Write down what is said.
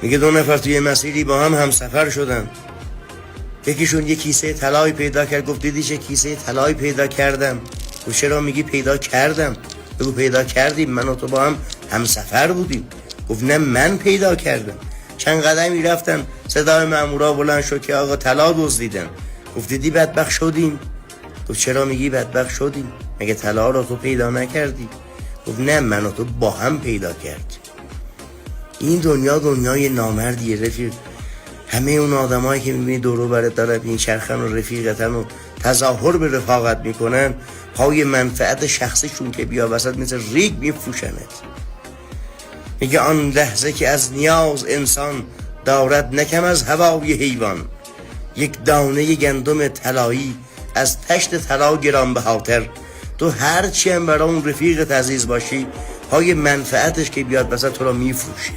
میگه 2 نفر توی مسیری با هم همسفر شدن، یکیشون یه کیسه طلایی پیدا کرد. گفت دیدی چه کیسه طلایی پیدا کردم؟ گفت چرا میگی پیدا کردم؟ بگو پیدا کردیم، من و تو با هم همسفر بودیم. گفت نه من پیدا کردم. چند قدمی رفتن صدای مامورا بلند شد که آقا طلا دزدیدن. گفت دیدی بدبخت شدیم؟ گفت چرا میگی بدبخت شدیم؟ مگه طلا رو تو پیدا نکردی؟ گفت نه من و تو با هم پیدا کردیم. این دنیا دنیای نامردیه رفیق. همه اون آدمایی که میبینی دور و برت دارن این چرخن و رفیقتن و تظاهر به رفاقت میکنن، پای منفعت شخصیشون که بیا وسط مثل ریگ میفروشنت. میگه آن لحظه که از نیاز انسان دارد نکم از هوای حیوان، یک دانه گندم طلایی از تشت طلا گران بهاتر. تو هر چی هم برای اون رفیقت عزیز باشی، پای منفعتش که بیاد وسط تو را میفروشه.